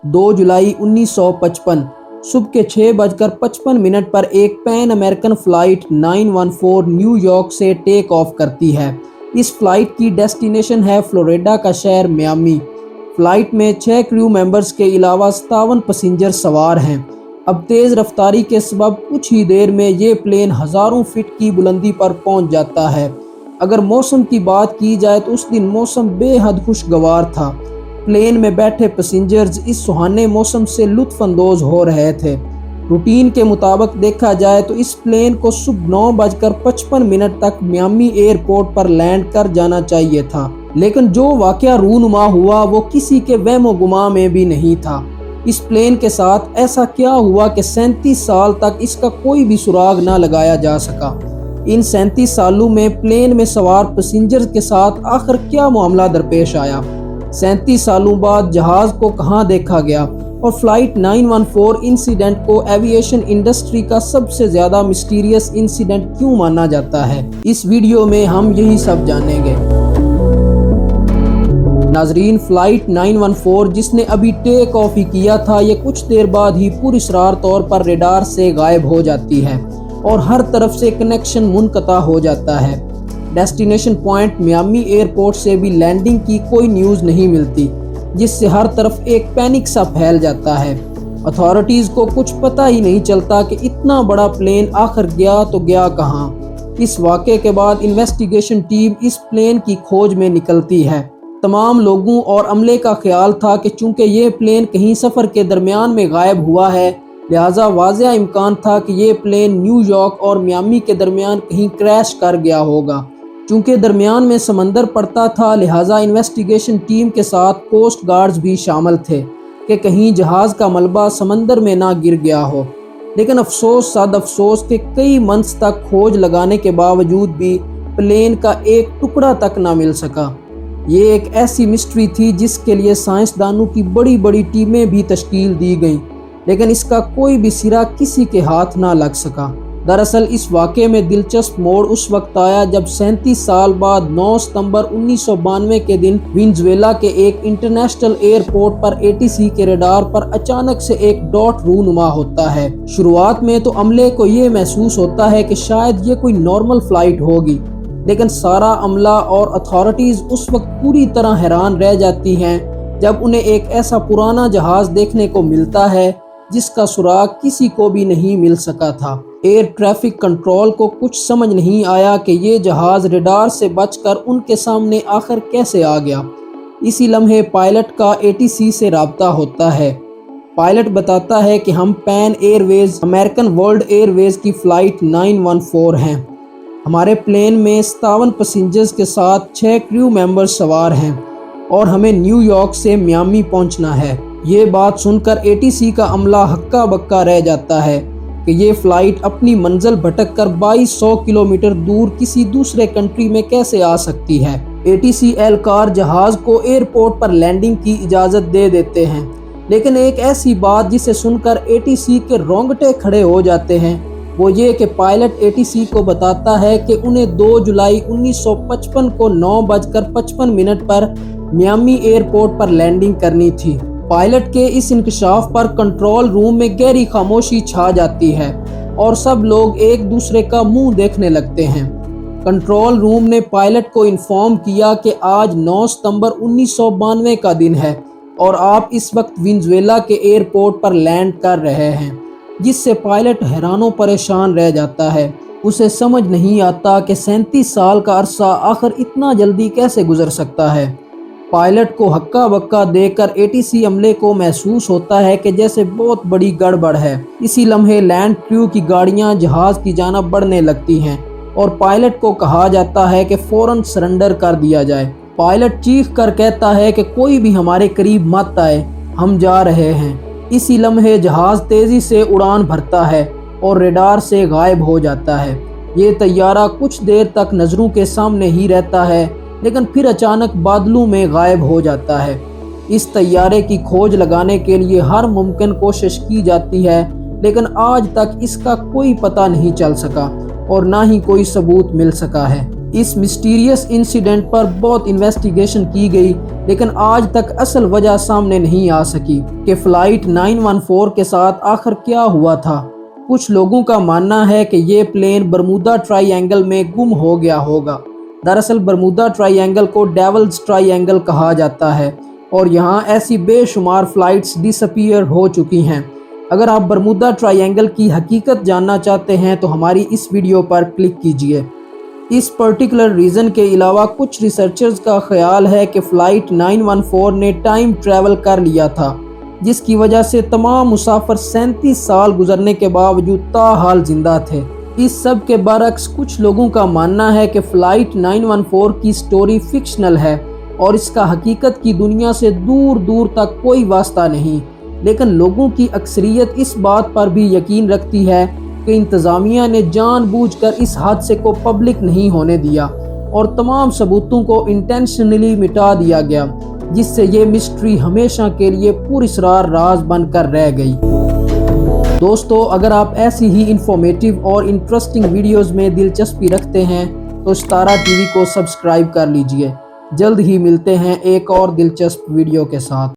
2 जुलाई 1955 सुबह के 6:55 पर एक पैन अमेरिकन फ़्लाइट 914 न्यूयॉर्क से टेक ऑफ करती है। इस फ़्लाइट की डेस्टिनेशन है फ्लोरिडा का शहर मियामी। फ़्लाइट में 6 क्रू मेंबर्स के अलावा 57 पैसेंजर सवार हैं। अब तेज़ रफ्तारी के सबब कुछ ही देर में ये प्लेन हज़ारों फीट की बुलंदी पर पहुंच जाता है। अगर मौसम की बात की जाए तो उस दिन मौसम बेहद खुशगवार था। प्लेन में बैठे पैसेंजर्स इस सुहाने मौसम से लुत्फ़अंदोज़ हो रहे थे। रूटीन के मुताबिक देखा जाए तो इस प्लेन को सुबह 9:55 तक मियामी एयरपोर्ट पर लैंड कर जाना चाहिए था, लेकिन जो वाक़या रूनुमा हुआ वो किसी के वहमो गुमा में भी नहीं था। इस प्लेन के साथ ऐसा क्या हुआ कि 37 साल तक इसका कोई भी सुराग ना लगाया जा सका। इन 37 सालों में प्लेन में सवार पैसेंजर्स के साथ आखिर क्या मामला दरपेश आया। 37 सालों बाद जहाज़ को कहां देखा गया और फ्लाइट 914 इंसिडेंट को एविएशन इंडस्ट्री का सबसे ज़्यादा मिस्टीरियस इंसिडेंट क्यों माना जाता है, इस वीडियो में हम यही सब जानेंगे। नाजरीन, फ्लाइट 914 जिसने अभी टेक ऑफ ही किया था, ये कुछ देर बाद ही पुरअसरार तौर पर रेडार से गायब हो जाती है और हर तरफ से कनेक्शन मुनक़ता हो जाता है। डेस्टिनेशन पॉइंट मियामी एयरपोर्ट से भी लैंडिंग की कोई न्यूज़ नहीं मिलती, जिससे हर तरफ एक पैनिक सा फैल जाता है। अथॉरिटीज़ को कुछ पता ही नहीं चलता कि इतना बड़ा प्लेन आखिर गया तो गया कहाँ। इस वाक़े के बाद इन्वेस्टिगेशन टीम इस प्लेन की खोज में निकलती है। तमाम लोगों और अमले का ख्याल था कि चूंकि ये प्लेन कहीं सफ़र के दरमियान में गायब हुआ है, लिहाजा वाज़ेह इम्कान था कि ये प्लेन न्यूयॉर्क और मियामी के दरमियान कहीं क्रैश कर गया होगा। चूंकि दरमियान में समंदर पड़ता था, लिहाजा इन्वेस्टिगेशन टीम के साथ कोस्ट गार्ड्स भी शामिल थे कि कहीं जहाज़ का मलबा समंदर में ना गिर गया हो। लेकिन अफसोस सद अफसोस के कई मंथ्स तक खोज लगाने के बावजूद भी प्लेन का एक टुकड़ा तक ना मिल सका। ये एक ऐसी मिस्ट्री थी जिसके लिए साइंसदानों की बड़ी बड़ी टीमें भी तश्कील दी गईं, लेकिन इसका कोई भी सिरा किसी के हाथ ना लग सका। दरअसल इस वाक़े में दिलचस्प मोड़ उस वक्त आया जब 37 साल बाद 9 सितंबर 1992 के दिन वेनेजुएला के एक इंटरनेशनल एयरपोर्ट पर एटीसी के रडार पर अचानक से एक डॉट रूनुमा होता है। शुरुआत में तो अमले को ये महसूस होता है कि शायद ये कोई नॉर्मल फ्लाइट होगी, लेकिन सारा अमला और अथॉरिटीज़ उस वक्त पूरी तरह हैरान रह जाती हैं जब उन्हें एक ऐसा पुराना जहाज़ देखने को मिलता है जिसका सुराग किसी को भी नहीं मिल सका था। एयर ट्रैफिक कंट्रोल को कुछ समझ नहीं आया कि ये जहाज़ रडार से बचकर उनके सामने आखिर कैसे आ गया। इसी लम्हे पायलट का एटीसी से राब्ता होता है। पायलट बताता है कि हम pan Airways American world Airways की फ़्लाइट 914 हैं। हमारे प्लेन में 57 पैसेंजर्स के साथ 6 क्रू मेंबर्स सवार हैं और हमें न्यूयॉर्क से मियामी पहुंचना है। ये बात सुनकर एटीसी का अमला हक्का बक्का रह जाता है कि ये फ़्लाइट अपनी मंजिल भटक कर 2200 किलोमीटर दूर किसी दूसरे कंट्री में कैसे आ सकती है। एटीसी एहलकार जहाज़ को एयरपोर्ट पर लैंडिंग की इजाज़त दे देते हैं, लेकिन एक ऐसी बात जिसे सुनकर एटीसी के रोंगटे खड़े हो जाते हैं वो ये कि पायलट एटीसी को बताता है कि उन्हें 2 जुलाई 1955 को 9:55 पर मियामी एयरपोर्ट पर लैंडिंग करनी थी। पायलट के इस इंकशाफ पर कंट्रोल रूम में गहरी खामोशी छा जाती है और सब लोग एक दूसरे का मुंह देखने लगते हैं। कंट्रोल रूम ने पायलट को इन्फॉर्म किया कि आज 9 सितंबर 1992 का दिन है और आप इस वक्त वेनेजुएला के एयरपोर्ट पर लैंड कर रहे हैं, जिससे पायलट हैरानों परेशान रह जाता है। उसे समझ नहीं आता कि 37 साल का अरसा आखिर इतना जल्दी कैसे गुजर सकता है। पायलट को हक्का बक्का देखकर एटीसी अमले को महसूस होता है कि जैसे बहुत बड़ी गड़बड़ है। इसी लम्हे लैंड क्रू की गाड़ियां जहाज़ की जानिब बढ़ने लगती हैं और पायलट को कहा जाता है कि फ़ौरन सरेंडर कर दिया जाए। पायलट चीख कर कहता है कि कोई भी हमारे करीब मत आए, हम जा रहे हैं। इसी लम्हे जहाज़ तेज़ी से उड़ान भरता है और रेडार से गायब हो जाता है। ये तैयारा कुछ देर तक नज़रों के सामने ही रहता है, लेकिन फिर अचानक बादलों में गायब हो जाता है। इस तैयारे की खोज लगाने के लिए हर मुमकिन कोशिश की जाती है, लेकिन आज तक इसका कोई पता नहीं चल सका और ना ही कोई सबूत मिल सका है। इस मिस्टीरियस इंसिडेंट पर बहुत इन्वेस्टिगेशन की गई, लेकिन आज तक असल वजह सामने नहीं आ सकी कि फ़्लाइट 914 के साथ आखिर क्या हुआ था। कुछ लोगों का मानना है कि ये प्लेन बरमूदा ट्रायंगल में गुम हो गया होगा। दरअसल बरमूदा ट्रायंगल को डेविल्स ट्रायंगल कहा जाता है और यहाँ ऐसी बेशुमार फ़्लाइट्स डिसअपीयर हो चुकी हैं। अगर आप बरमूदा ट्रायंगल की हकीकत जानना चाहते हैं तो हमारी इस वीडियो पर क्लिक कीजिए। इस पर्टिकुलर रीज़न के अलावा कुछ रिसर्चर्स का ख्याल है कि फ़्लाइट 914 ने टाइम ट्रैवल कर लिया था, जिसकी वजह से तमाम मुसाफिर 37 साल गुजरने के बावजूद ताहाल जिंदा थे। इस सब के बरक्स कुछ लोगों का मानना है कि फ़्लाइट 914 की स्टोरी फिक्शनल है और इसका हकीकत की दुनिया से दूर दूर तक कोई वास्ता नहीं। लेकिन लोगों की अक्सरियत इस बात पर भी यकीन रखती है कि इंतज़ामिया ने जानबूझकर इस हादसे को पब्लिक नहीं होने दिया और तमाम सबूतों को इंटेंशनली मिटा दिया गया, जिससे ये मिस्ट्री हमेशा के लिए पुरअसरार राज बनकर रह गई। दोस्तों, अगर आप ऐसी ही इंफॉर्मेटिव और इंटरेस्टिंग वीडियोस में दिलचस्पी रखते हैं तो सितारा टीवी को सब्सक्राइब कर लीजिए। जल्द ही मिलते हैं एक और दिलचस्प वीडियो के साथ।